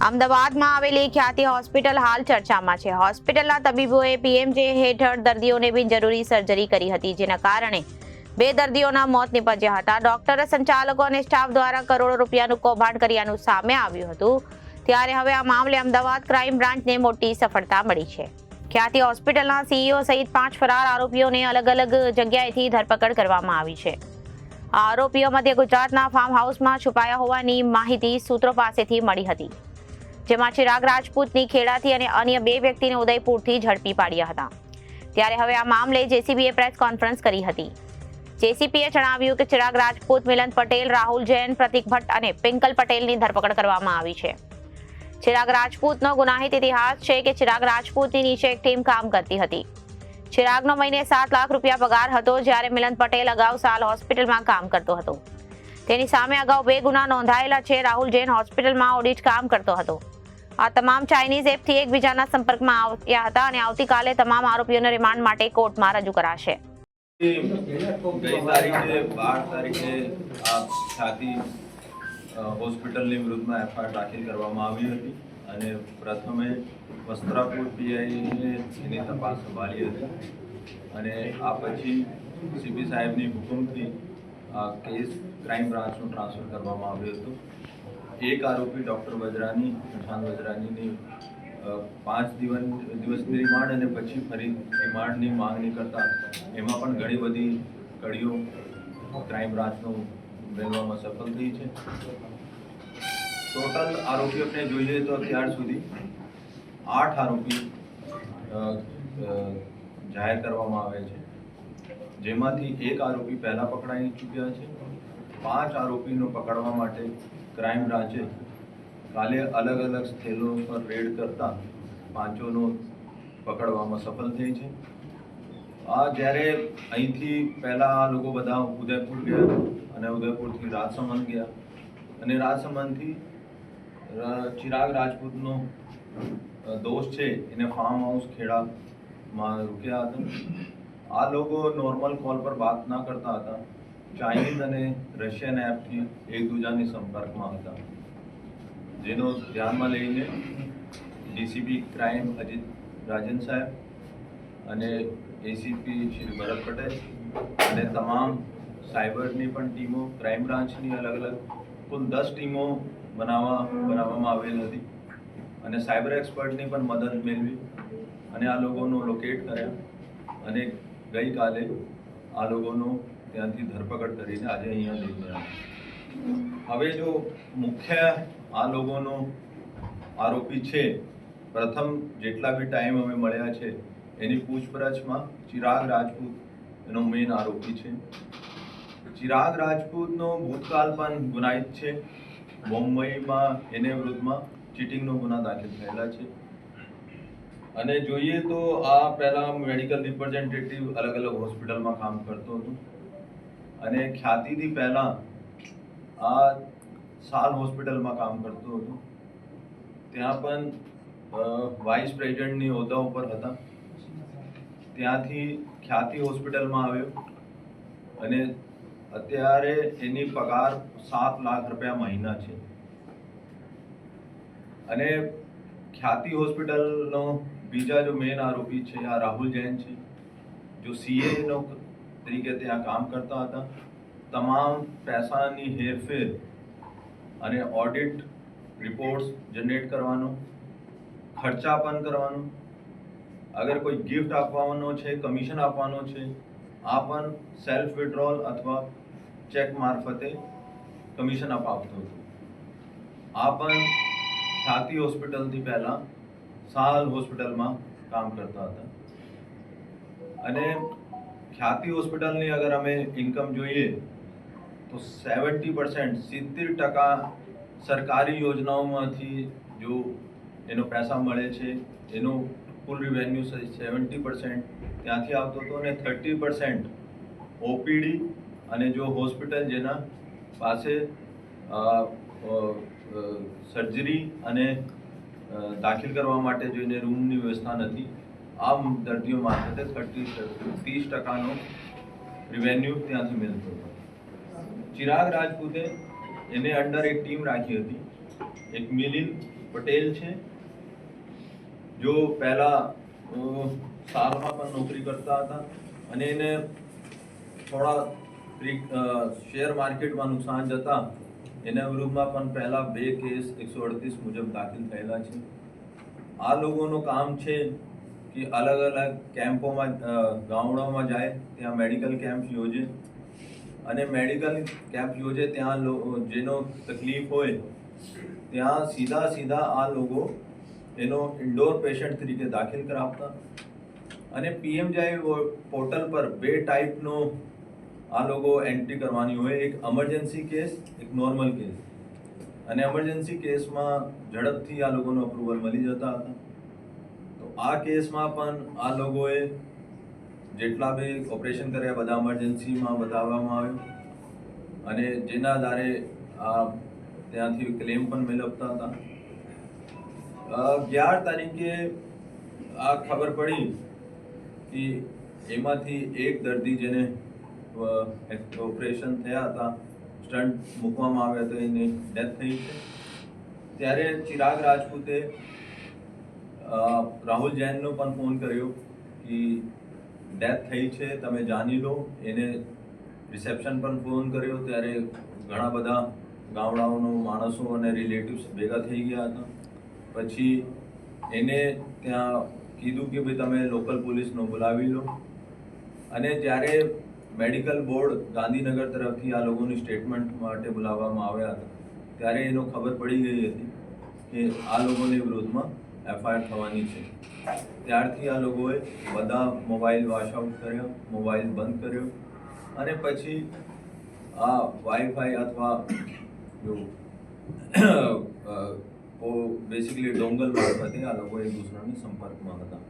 અમદાવાદમાં આવેલી ખ્યાતિ હોસ્પિટલ હાલ ચર્ચામાં છે. હોસ્પિટલના તબીબોએ પીએમજે હેઠળ દર્દીઓને બિનજરૂરી સર્જરી કરી હતી, જેના કારણે 2 દર્દીઓના મોત નીપજ્યા હતા. ડોક્ટર, સંચાલકો અને સ્ટાફ દ્વારા કરોડો રૂપિયાનું કૌભાંડ કર્યાનું સામે આવ્યું હતું. ત્યારે હવે આ મામલે અમદાવાદ ક્રાઇમ બ્રાન્ચને મોટી સફળતા મળી છે. ખ્યાતિ હોસ્પિટલના સીઈઓ સહિત 5 ફરાર આરોપીઓને અલગ અલગ જગ્યાએથી ધરપકડ કરવામાં આવી છે. આ આરોપીઓ મધ્ય ગુજરાતના ફાર્મ હાઉસમાં છુપાયા હોવાની માહિતી સૂત્રો પાસેથી મળી હતી, જેમાં ચિરાગ રાજપૂતની ખેડાથી અને અન્ય 2 વ્યક્તિને ઉદયપુરથી ઝડપી પાડ્યા હતા. ત્યારે હવે આ મામલે જેસીબીએ પ્રેસ કોન્ફરન્સ કરી હતી. જેસીબીએ જણાવ્યું કે ચિરાગ રાજપૂત, મિલન પટેલ, રાહુલ જૈન, પ્રતિક ભટ્ટ અને પિંકલ પટેલની ધરપકડ કરવામાં આવી છે. ચિરાગ રાજપૂતનો ગુનાહિત ઇતિહાસ છે કે ચિરાગ રાજપૂતની નીચે એક ટીમ કામ કરતી હતી. ચિરાગનો મહિને 7 લાખ રૂપિયા પગાર હતો, જ્યારે મિલન પટેલ અગાઉ સાલ હોસ્પિટલમાં કામ કરતો હતો. તેની સામે અગાઉ 2 ગુના નોંધાયેલા છે. રાહુલ જૈન હોસ્પિટલમાં ઓડિટ કામ કરતો હતો. આ તમામ ચાઇનીઝ એપથી એકબીજાના સંપર્કમાં આવ્યા હતા અને આવતીકાલે તમામ આરોપીઓને રિમાન્ડ માટે કોર્ટમાં રજૂ કરાશે. ગઈ તારીખે 12 તારીખે આ ખ્યાતિ હોસ્પિટલની વિરુદ્ધમાં એફઆઈઆર દાખલ કરવામાં આવી હતી અને પ્રથમે વસ્ત્રાપુર પીઆઈએ એની તપાસ સંભાળી હતી અને આ પછી સીપી સાહેબની હુકમથી આ કેસ ક્રાઇમ બ્રાન્ચનું ટ્રાન્સફર કરવામાં આવ્યું હતું. એક આરોપી ડૉક્ટર વજરાની, પઠાણ વજરાનીની 5 દિવસની રિમાન્ડ અને પછી ફરી રિમાન્ડની માંગણી કરતા એમાં પણ ઘણી બધી કડીઓ ક્રાઇમ બ્રાન્ચનું મેળવવામાં સફળ થઈ છે. ટોટલ આરોપીઓને જોઈએ તો અત્યાર સુધી 8 આરોપી જાહેર કરવામાં આવે છે, જેમાંથી 1 આરોપી પહેલા પકડાઈ ચૂક્યા છે. 5 આરોપીનો પકડવા માટે ક્રાઇમ બ્રાન્ચે કાલે અલગ અલગ સ્થળો પર રેડ કરતા 5નો પકડવામાં સફળ થઈ છે. આ જ્યારે અહીંથી પહેલાં આ લોકો બધા ઉદયપુર ગયા અને ઉદયપુરથી રાજસમંદ ગયા અને રાજસમંદથી ચિરાગ રાજપૂતનો દોસ્ત છે એને ફાર્મ હાઉસ ખેડામાં રૂક્યા હતા. આ લોકો નોર્મલ કોલ પર વાત ના કરતા હતા. ચાઇનીઝ અને રશિયન એપથી એકબીજાની સંપર્કમાં હતા, જેનો ધ્યાનમાં લઈને ડીસીપી ક્રાઇમ અજીત રાજન સાહેબ અને એસીપી શ્રી ભરત પટેલ અને તમામ સાયબરની પણ ટીમો, ક્રાઇમ બ્રાન્ચની અલગ અલગ કુલ 10 ટીમો બનાવવામાં આવેલ હતી અને સાયબર એક્સપર્ટની પણ મદદ મેળવી અને આ લોકોનો લોકેટ કર્યા અને ગઈકાલે આ લોકોનો ત્યાંથી ધરપકડ કરીને આજે અહીંયા લઈને આવ્યા. હવે જો મુખ્ય આ લોકોનો આરોપી છે, પ્રથમ જેટલા બી ટાઈમ અમે મળ્યા છે એની પૂછપરછમાં ચિરાગ રાજપૂત એનો મેઇન આરોપી છે. ચિરાગ રાજપૂતનો ભૂતકાળ પણ ગુનાહિત છે. મુંબઈમાં એને વિરુદ્ધમાં ચીટિંગનો ગુના દાખલ થયેલા છે અને જોઈએ તો આ પહેલાં મેડિકલ રિપ્રેઝેન્ટેટિવ અલગ અલગ હોસ્પિટલમાં કામ કરતો હતો અને ખ્યાતિથી પહેલાં આ સાલ હોસ્પિટલમાં કામ કરતો હતો. ત્યાં પણ વાઇસ પ્રેસિડેન્ટની હોદ્દા ઉપર હતા. ત્યાંથી ખ્યાતિ હોસ્પિટલમાં આવ્યો અને અત્યારે એની પગાર 7 લાખ રૂપિયા મહિના છે અને ખ્યાતિ હોસ્પિટલનો બીજા જો મેઇન આરોપી છે આ રાહુલ જૈન છે, જો સીએનો તરીકે ત્યાં કામ કરતા હતા. તમામ પૈસાની હેરફેર અને ઓડિટ રિપોર્ટ્સ જનરેટ કરવાનો, ખર્ચા પણ કરવાનો, અગર કોઈ ગિફ્ટ આપવાનો છે, કમિશન આપવાનો છે, આ પણ સેલ્ફ વિડ્રોલ અથવા ચેક મારફતે કમિશન અપાવતો હતો. આ પણ ખ્યાતિ હોસ્પિટલથી પહેલાં સાલ હોસ્પિટલમાં કામ કરતા હતા અને ખ્યાતિ હોસ્પિટલની અગર અમે ઇન્કમ જોઈએ તો 70% સરકારી યોજનાઓમાંથી જો એનો પૈસા મળે છે, એનો કુલ રિવેન્યુ 70% ત્યાંથી આવતો હતો અને 30% ઓપીડી અને જો હોસ્પિટલ જેના પાસે સર્જરી અને દાખલ કરવા માટે જોઈને રૂમની વ્યવસ્થા નથી, આ દર્દીઓ મારફતે 30%નો રિવેન્યુ ત્યાંથી મળતો હતો. ચિરાગ રાજપૂતે એને અંડર એક ટીમ રાખી હતી, એક મિલિન પટેલ છે, જો પહેલા સાલમાં પણ નોકરી કરતા હતા અને એને થોડા શેર માર્કેટમાં નુકસાન જતા એના વિરુદ્ધમાં પણ પહેલા 2 કેસ 138 મુજબ દાખલ થયેલા છે. આ લોકોનું કામ છે કે અલગ અલગ કેમ્પોમાં ગામડાઓમાં જાય, ત્યાં મેડિકલ કેમ્પ યોજે અને મેડિકલ કેમ્પ યોજે ત્યાં જેનો તકલીફ હોય ત્યાં સીધા આ લોકો એનો ઇન્ડોર પેશન્ટ તરીકે દાખલ કરાવતા અને પીએમજે પોર્ટલ પર 2 ટાઈપનો આ લોકો એન્ટ્રી કરવાની હોય, એક એમરજન્સી કેસ, એક નોર્મલ કેસ. અને એમરજન્સી કેસમાં ઝડપથી આ લોકોનો અપ્રુવલ મળી જતા હતા. તો આ કેસમાં પણ આ લોકોએ જેટલા બી ઓપરેશન કર્યા બધા એમરજન્સીમાં બતાવવામાં આવ્યું અને જેના આધારે આ ત્યાંથી ક્લેમ પણ મેળવતા હતા. 11 તારીખે આ ખબર પડી કે એમાંથી એક દર્દી જેને ઓપરેશન થયા હતા, સ્ટન્ટ મૂકવામાં આવ્યા તો એની ડેથ થઈ છે. ત્યારે ચિરાગ રાજપૂતે રાહુલ જૈનનો પણ ફોન કર્યો કે ડેથ થઈ છે, તમે જાણી લો. એને રિસેપ્શન પણ ફોન કર્યો, ત્યારે ઘણા બધા ગામડાઓનો માણસો અને રિલેટિવ્સ ભેગા થઈ ગયા હતા. પછી એને ત્યાં કીધું કે ભાઈ તમે લોકલ પોલીસનો બોલાવી લો. અને જ્યારે મેડિકલ બોર્ડ ગાંધીનગર તરફથી આ લોકોની સ્ટેટમેન્ટ માટે બોલાવવામાં આવ્યા હતા ત્યારે એનો ખબર પડી ગઈ હતી કે આ લોકોની વિરુદ્ધમાં એફઆઈઆર થવાની છે. ત્યારથી આ લોકોએ બધા મોબાઈલ વોશ આઉટ કર્યા, મોબાઈલ બંધ કર્યો અને પછી આ વાઈફાઈ અથવા જો બેસિકલી ડોંગલ મારફતે આ લોકો એક દૂસરાના સંપર્કમાં હતા.